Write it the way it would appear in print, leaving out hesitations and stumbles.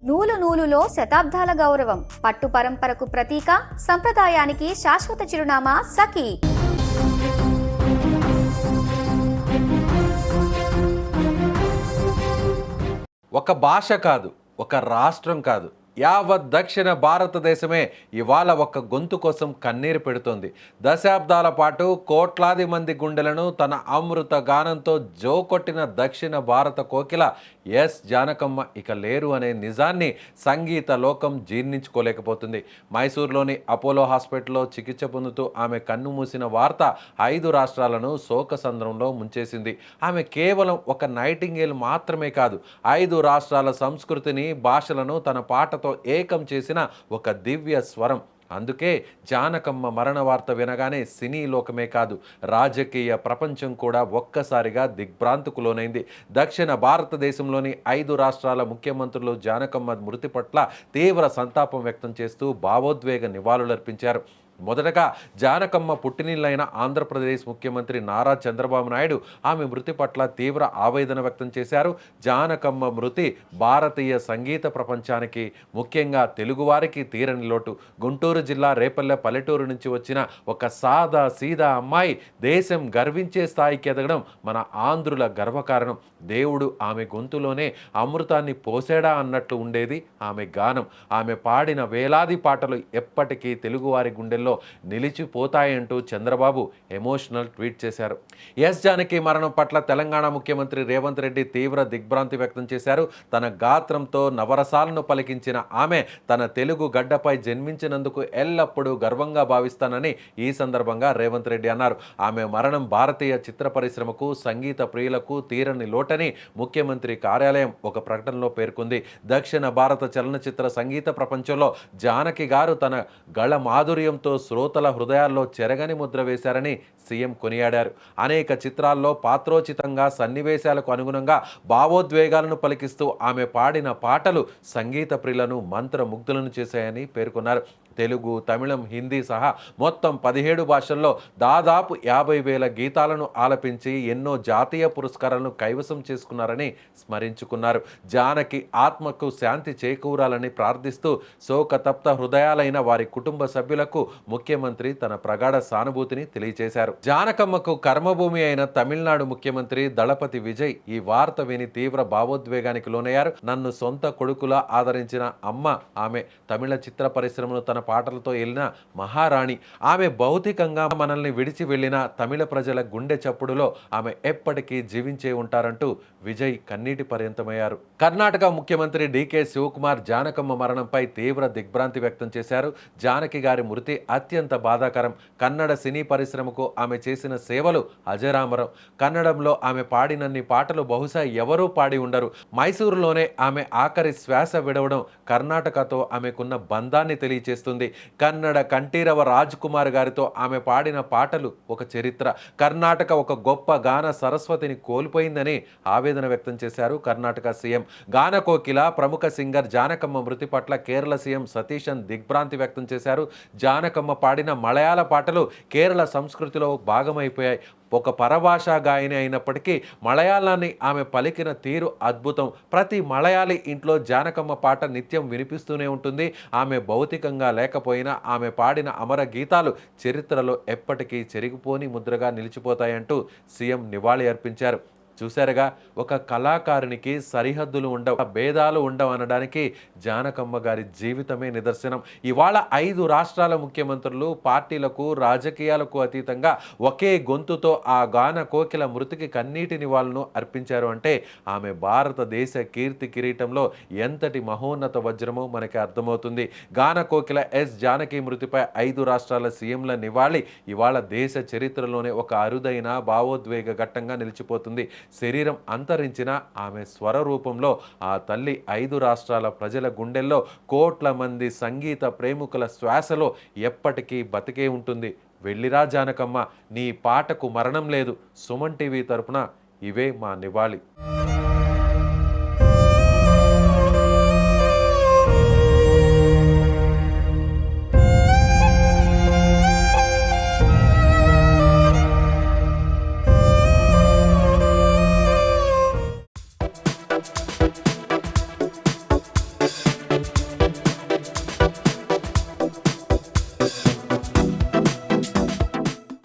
నూలు నూలులో శతాబ్దాల గౌరవం, పట్టు పరంపరకు ప్రతీక, సంప్రదాయానికి శాశ్వత చిరునామా సఖీ. ఒక భాష కాదు, ఒక రాష్ట్రం కాదు, యావత్ దక్షిణ భారతదేశమే ఇవాళ ఒక్క గొంతు కోసం కన్నీరు పెడుతోంది. దశాబ్దాల పాటు కోట్లాది మంది గుండెలను తన అమృత గానంతో జోకొట్టిన దక్షిణ భారత కోకిల ఎస్ జానకమ్మ ఇక లేరు అనే నిజాన్ని సంగీత లోకం జీర్ణించుకోలేకపోతుంది. మైసూర్లోని అపోలో హాస్పిటల్లో చికిత్స పొందుతూ ఆమె కన్ను మూసిన వార్త 5 రాష్ట్రాలను శోకసంద్రంలో ముంచేసింది. ఆమె కేవలం ఒక నైటింగేల్ మాత్రమే కాదు, 5 రాష్ట్రాల సంస్కృతిని, భాషలను తన పాటతో ఏకం చేసిన ఒక దివ్య స్వరం. అందుకే జానకమ్మ మరణ వార్త వినగానే సినీ లోకమే కాదు, రాజకీయ ప్రపంచం కూడా ఒక్కసారిగా దిగ్భ్రాంతికి లోనైంది. దక్షిణ భారతదేశంలోని 5 రాష్ట్రాల ముఖ్యమంత్రులు జానకమ్మ మృతి పట్ల తీవ్ర సంతాపం వ్యక్తం చేస్తూ భావోద్వేగ నివాళులర్పించారు. మొదటగా జానకమ్మ పుట్టినిల్లైన ఆంధ్రప్రదేశ్ ముఖ్యమంత్రి నారా చంద్రబాబు నాయుడు ఆమె మృతి పట్ల తీవ్ర ఆవేదన వ్యక్తం చేశారు. జానకమ్మ మృతి భారతీయ సంగీత ప్రపంచానికి, ముఖ్యంగా తెలుగువారికి తీరని లోటు. గుంటూరు జిల్లా రేపల్లె పల్లెటూరు నుంచి వచ్చిన ఒక సాదా సీదా అమ్మాయి దేశం గర్వించే స్థాయికి ఎదగడం మన ఆంధ్రుల గర్వకారణం. దేవుడు ఆమె గొంతులోనే అమృతాన్ని పోసాడా అన్నట్లు ఉండేది ఆమె గానం. ఆమె పాడిన వేలాది పాటలు ఎప్పటికీ తెలుగువారి గుండెల్లో నిలిచిపోతాయంటూ చంద్రబాబు ఎమోషనల్ ట్వీట్ చేశారు. ఎస్ జానకి మరణం పట్ల తెలంగాణ ముఖ్యమంత్రి రేవంత్ రెడ్డి తీవ్ర దిగ్భ్రాంతి వ్యక్తం చేశారు. తన గాత్రంతో నవరసాలను పలికించిన ఆమె తన తెలుగు గడ్డపై జన్మించినందుకు ఎల్లప్పుడూ గర్వంగా భావిస్తానని ఈ సందర్భంగా రేవంత్ రెడ్డి అన్నారు. ఆమె మరణం భారతీయ చిత్ర పరిశ్రమకు, సంగీత ప్రియులకు తీరని లోటని ముఖ్యమంత్రి కార్యాలయం ఒక ప్రకటనలో పేర్కొంది. దక్షిణ భారత చలనచిత్ర సంగీత ప్రపంచంలో జానకి గారు తన గళ మాధుర్యంతో శ్రోతల హృదయాల్లో చెరగని ముద్ర వేశారని సీఎం కొనియాడారు. అనేక చిత్రాల్లో పాత్రోచితంగా, సన్నివేశాలకు అనుగుణంగా భావోద్వేగాలను పలికిస్తూ ఆమె పాడిన పాటలు సంగీత ప్రియులను మంత్రముగ్ధులను చేశాయని పేర్కొన్నారు. తెలుగు, తమిళం, హిందీ సహా మొత్తం 17 భాషల్లో దాదాపు 50,000 గీతాలను ఆలపించి ఎన్నో జాతీయ పురస్కారాలను కైవసం చేసుకున్నారని స్మరించుకున్నారు. జానకి ఆత్మకు శాంతి చేకూరాలని ప్రార్థిస్తూ శోకతప్త హృదయాలైన వారి కుటుంబ సభ్యులకు ముఖ్యమంత్రి తన ప్రగాఢ సానుభూతిని తెలియజేశారు. జానకమ్మకు కర్మభూమి అయిన తమిళనాడు ముఖ్యమంత్రి దళపతి విజయ్ ఈ వార్త విని తీవ్ర భావోద్వేగానికి లోనయ్యారు. నన్ను సొంత కొడుకులా ఆదరించిన అమ్మ ఆమె. తమిళ చిత్ర పరిశ్రమను తన పాటలతో వెళ్ళిన మహారాణి ఆమె. భౌతికంగా మనల్ని విడిచి వెళ్ళిన తమిళ ప్రజల గుండె చప్పుడులో ఆమె ఎప్పటికీ జీవించే ఉంటారంటూ విజయ్ కన్నీటి పర్యంతమయ్యారు. కర్ణాటక ముఖ్యమంత్రి డికే శివకుమార్ జానకమ్మ మరణంపై తీవ్ర దిగ్భ్రాంతి వ్యక్తం చేశారు. జానకి గారి మృతి అత్యంత బాధాకరం. కన్నడ సినీ పరిశ్రమకు ఆమె చేసిన సేవలు అజరామరం. కన్నడంలో ఆమె పాడినన్ని పాటలు బహుశా ఎవరూ పాడి ఉండరు. మైసూరులోనే ఆమె ఆఖరి శ్వాస విడవడం కర్ణాటకతో ఆమెకున్న బంధాన్ని తెలియజేస్తుంది. కన్నడ కంఠీరవ రాజ్ కుమార్ గారితో ఆమె పాడిన పాటలు ఒక చరిత్ర. కర్ణాటక ఒక గొప్ప గాన సరస్వతిని కోల్పోయిందని ఆవేదన వ్యక్తం చేశారు కర్ణాటక సీఎం. గాన కోకిల, ప్రముఖ సింగర్ జానకమ్మ మృతి పట్ల కేరళ సీఎం సతీశన్ దిగ్భ్రాంతి వ్యక్తం చేశారు. జానకమ్మ పాడిన మలయాళ పాటలు కేరళ సంస్కృతిలో భాగమైపోయాయి. ఒక పరభాషా గాయని అయినప్పటికీ మలయాళాన్ని ఆమె పలికిన తీరు అద్భుతం. ప్రతి మలయాళీ ఇంట్లో జానకమ్మ పాట నిత్యం వినిపిస్తూనే ఉంటుంది. ఆమె భౌతికంగా లేకపోయినా ఆమె పాడిన అమర గీతాలు చరిత్రలో ఎప్పటికీ చెరిగిపోని ముద్రగా నిలిచిపోతాయంటూ సీఎం నివాళి అర్పించారు. చూశారుగా, ఒక కళాకారునికి సరిహద్దులు ఉండవు, భేదాలు ఉండవు అనడానికి జానకమ్మ గారి జీవితమే నిదర్శనం. ఇవాళ 5 రాష్ట్రాల ముఖ్యమంత్రులు, పార్టీలకు, రాజకీయాలకు అతీతంగా ఒకే గొంతుతో ఆ గాన కోకిల మృతికి కన్నీటి నివాళులను అర్పించారు అంటే ఆమె భారతదేశ కీర్తి కిరీటంలో ఎంతటి మహోన్నత వజ్రమో మనకి అర్థమవుతుంది. గాన కోకిల ఎస్ జానకి మృతిపై 5 రాష్ట్రాల సీఎంల నివాళి ఇవాళ దేశ చరిత్రలోనే ఒక అరుదైన భావోద్వేగ ఘట్టంగా నిలిచిపోతుంది. శరీరం అంతరించిన ఆమె స్వర రూపంలో ఆ తల్లి 5 రాష్ట్రాల ప్రజల గుండెల్లో, కోట్ల మంది సంగీత ప్రేమికుల శ్వాసలో ఎప్పటికీ బతికే ఉంటుంది. వెళ్ళిరా జానకమ్మ, నీ పాటకు మరణం లేదు. సుమన్ టీవీ తరపున ఇవే మా నివాళి.